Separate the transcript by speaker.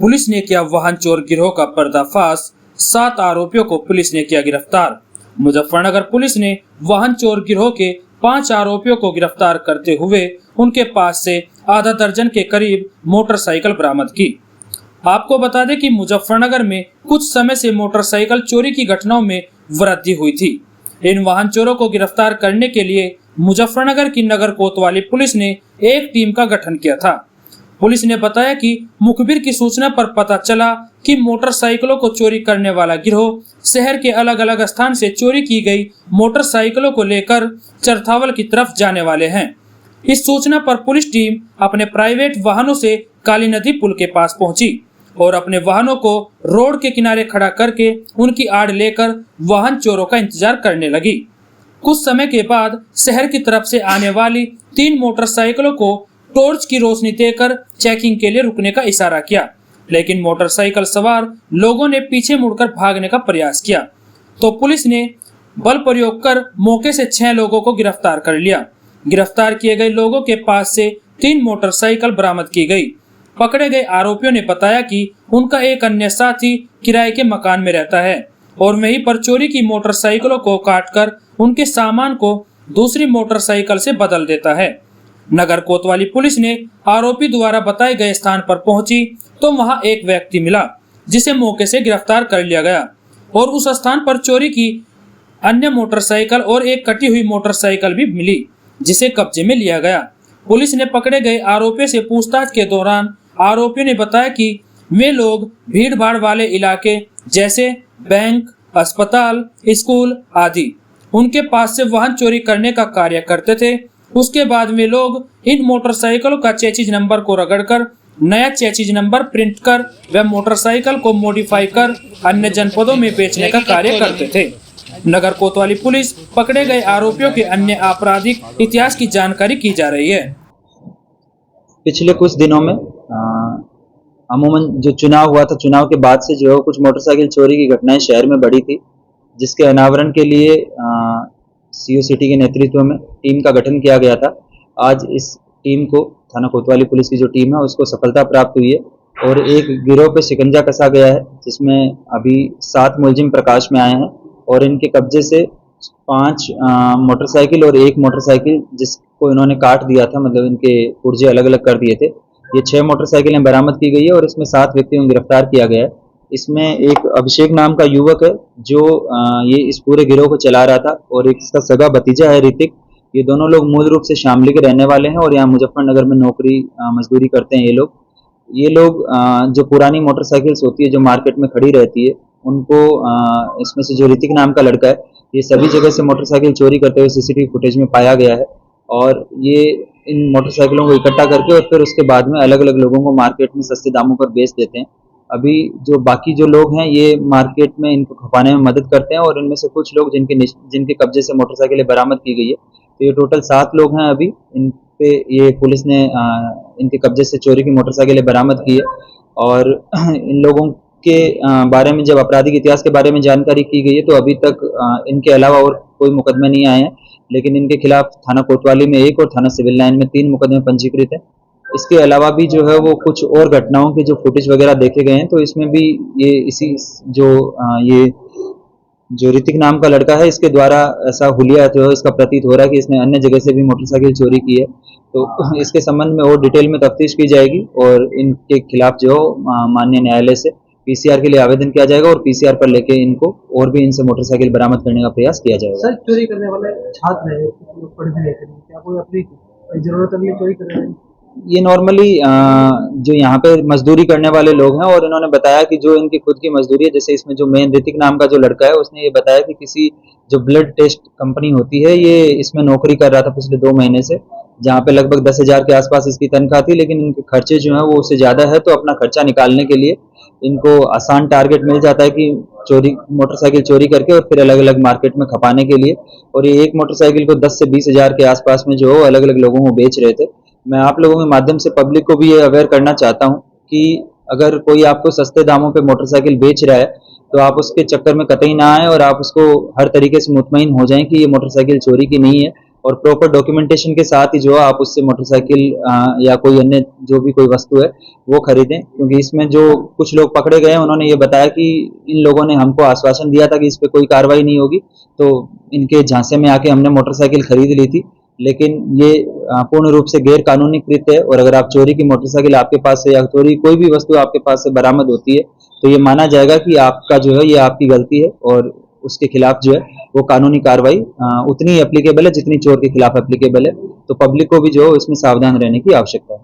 Speaker 1: Police ने किया वाहन चोर गिरोह का पर्दाफाश, 7 आरोपियों को पुलिस ने किया गिरफ्तार। मुजफ्फरनगर पुलिस ने वाहन चोर गिरोह के 5 आरोपियों को गिरफ्तार करते हुए उनके पास से आधा दर्जन के करीब मोटरसाइकिल बरामद की। आपको बता दें कि मुजफ्फरनगर में कुछ समय से मोटरसाइकिल चोरी की घटनाओं में वृद्धि हुई थी। इन वाहन चोरों को गिरफ्तार करने के लिए मुजफ्फरनगर की नगर कोतवाली पुलिस ने एक टीम का गठन किया था। पुलिस ने बताया कि मुखबिर की सूचना पर पता चला कि मोटरसाइकिलों को चोरी करने वाला गिरोह शहर के अलग अलग स्थान से चोरी की गई मोटरसाइकिलों को लेकर चरथावल की तरफ जाने वाले हैं। इस सूचना पर पुलिस टीम अपने प्राइवेट वाहनों से काली नदी पुल के पास पहुंची और अपने वाहनों को रोड के किनारे खड़ा करके उनकी आड़ लेकर वाहन चोरों का इंतजार करने लगी। कुछ समय के बाद शहर की तरफ से आने वाली 3 मोटरसाइकिलों को टॉर्च की रोशनी देकर चेकिंग के लिए रुकने का इशारा किया, लेकिन मोटरसाइकिल सवार लोगों ने पीछे मुड़कर भागने का प्रयास किया तो पुलिस ने बल प्रयोग कर मौके से 6 लोगों को गिरफ्तार कर लिया। गिरफ्तार किए गए लोगों के पास से 3 मोटरसाइकिल बरामद की गई। पकड़े गए आरोपियों ने बताया कि उनका एक अन्य साथी किराए के मकान में रहता है और वहीं पर चोरी की मोटरसाइकिलों को काटकर उनके सामान को दूसरी मोटरसाइकिल से बदल देता है। नगर कोतवाली पुलिस ने आरोपी द्वारा बताए गए स्थान पर पहुंची तो वहां एक व्यक्ति मिला जिसे मौके से गिरफ्तार कर लिया गया और उस स्थान पर चोरी की अन्य मोटरसाइकिल और एक कटी हुई मोटरसाइकिल भी मिली जिसे कब्जे में लिया गया। पुलिस ने पकड़े गए आरोपियों से पूछताछ के दौरान आरोपियों ने बताया कि वे लोग भीड़ भाड़ वाले इलाके जैसे बैंक, अस्पताल, स्कूल आदि उनके पास से वाहन चोरी करने का कार्य करते थे। उसके बाद वे लोग इन मोटरसाइकिलों का चेसिस नंबर को रगड़कर नया चेसिस नंबर प्रिंट कर व मोटरसाइकिल को मॉडिफाई कर अन्य जनपदों में बेचने का कार्य करते थे। नगर कोतवाली पुलिस पकड़े गए आरोपियों के अन्य आपराधिक इतिहास की जानकारी की जा रही है।
Speaker 2: पिछले कुछ दिनों में अमूमन जो चुनाव हुआ था, चुनाव के बाद से जो है कुछ मोटरसाइकिल चोरी की घटनाएं शहर में बढ़ी थी, जिसके अनावरण के लिए सीओ सिटी के नेतृत्व में टीम का गठन किया गया था। आज इस टीम को थाना कोतवाली पुलिस की जो टीम है उसको सफलता प्राप्त हुई है और एक गिरोह पे शिकंजा कसा गया है, जिसमें अभी 7 मुलजिम प्रकाश में आए हैं और इनके कब्जे से 5 मोटरसाइकिल और 1 मोटरसाइकिल जिसको इन्होंने काट दिया था, मतलब इनके पुर्जे अलग अलग कर दिए थे, ये 6 मोटरसाइकिलें बरामद की गई है और इसमें 7 व्यक्तियों को गिरफ्तार किया गया है। इसमें एक अभिषेक नाम का युवक है जो ये इस पूरे गिरोह को चला रहा था और एक इसका सगा भतीजा है ऋतिक। ये दोनों लोग मूल रूप से शामली के रहने वाले हैं और यहाँ मुजफ्फरनगर में नौकरी मजदूरी करते हैं। ये लोग जो पुरानी मोटरसाइकिल्स होती है जो मार्केट में खड़ी रहती है उनको इसमें से जो ऋतिक नाम का लड़का है ये सभी जगह से मोटरसाइकिल चोरी करते हुए सीसीटीवी फुटेज में पाया गया है और ये इन मोटरसाइकिलों को इकट्ठा करके और फिर उसके बाद में अलग अलग लोगों को मार्केट में सस्ते दामों पर बेच देते हैं। अभी जो बाकी जो लोग हैं ये मार्केट में इनको खपाने में मदद करते हैं और इनमें से कुछ लोग जिनके कब्जे से मोटरसाइकिलें बरामद की गई है, तो ये टोटल 7 लोग हैं। अभी इन पे ये पुलिस ने इनके कब्जे से चोरी की मोटरसाइकिलें बरामद की है और इन लोगों के बारे में जब आपराधिक इतिहास के बारे में जानकारी की गई है तो अभी तक इनके अलावा और कोई मुकदमे नहीं आए हैं, लेकिन इनके खिलाफ थाना कोतवाली में 1 और थाना सिविल लाइन में 3 मुकदमे पंजीकृत हैं। इसके अलावा भी जो है वो कुछ और घटनाओं के जो फुटेज वगैरह देखे गए हैं तो इसमें भी ये इसी ये जो ऋतिक नाम का लड़का है इसके द्वारा ऐसा हुलिया जो है इसका प्रतीत हो रहा है कि इसने अन्य जगह से भी मोटरसाइकिल चोरी की है। तो इसके संबंध में और डिटेल में तफ्तीश की जाएगी और इनके खिलाफ जो माननीय न्यायालय से पीसीआर के लिए आवेदन किया जाएगा और पीसीआर पर लेके इनको और भी इनसे मोटरसाइकिल बरामद करने का प्रयास किया जाएगा।
Speaker 3: सर, चोरी करने वाले छात्र हैं, पढ़ भी रहे थे, क्या कोई अपनी जरूरत के लिए चोरी कर रहे हैं?
Speaker 2: ये नॉर्मली जो यहाँ पे मजदूरी करने वाले लोग हैं और इन्होंने बताया कि जो इनकी खुद की मजदूरी है, जैसे इसमें जो मेन ऋतिक नाम का जो लड़का है उसने ये बताया कि किसी जो ब्लड टेस्ट कंपनी होती है ये इसमें नौकरी कर रहा था पिछले 2 महीने से, जहाँ पे लगभग 10,000 के आसपास इसकी तनख्वाह थी, लेकिन इनके खर्चे जो हैं वो उससे ज़्यादा है। तो अपना खर्चा निकालने के लिए इनको आसान टारगेट मिल जाता है कि मोटरसाइकिल चोरी करके और फिर अलग अलग मार्केट में खपाने के लिए, और ये एक मोटरसाइकिल को 10 से 20,000 के आसपास में जो अलग अलग लोगों को बेच रहे थे। मैं आप लोगों के माध्यम से पब्लिक को भी ये अवेयर करना चाहता हूँ कि अगर कोई आपको सस्ते दामों पे मोटरसाइकिल बेच रहा है तो आप उसके चक्कर में कतई ना आए और आप उसको हर तरीके से मुतमईन हो जाएं कि ये मोटरसाइकिल चोरी की नहीं है। और प्रॉपर डॉक्यूमेंटेशन के साथ ही जो है आप उससे मोटरसाइकिल या कोई अन्य जो भी कोई वस्तु है वो खरीदें, क्योंकि इसमें जो कुछ लोग पकड़े गए हैं उन्होंने ये बताया कि इन लोगों ने हमको आश्वासन दिया था कि इस पर कोई कार्रवाई नहीं होगी, तो इनके झांसे में आके हमने मोटरसाइकिल खरीद ली थी। लेकिन ये पूर्ण रूप से गैर कानूनी कृत्य है, और अगर आप चोरी की मोटरसाइकिल आपके पास से या चोरी कोई भी वस्तु आपके पास से बरामद होती है तो ये माना जाएगा कि आपका जो है ये आपकी गलती है, और उसके खिलाफ जो है वो कानूनी कार्रवाई उतनी एप्लीकेबल है जितनी चोर के खिलाफ एप्लीकेबल है। तो पब्लिक को भी जो है इसमें सावधान रहने की आवश्यकता है।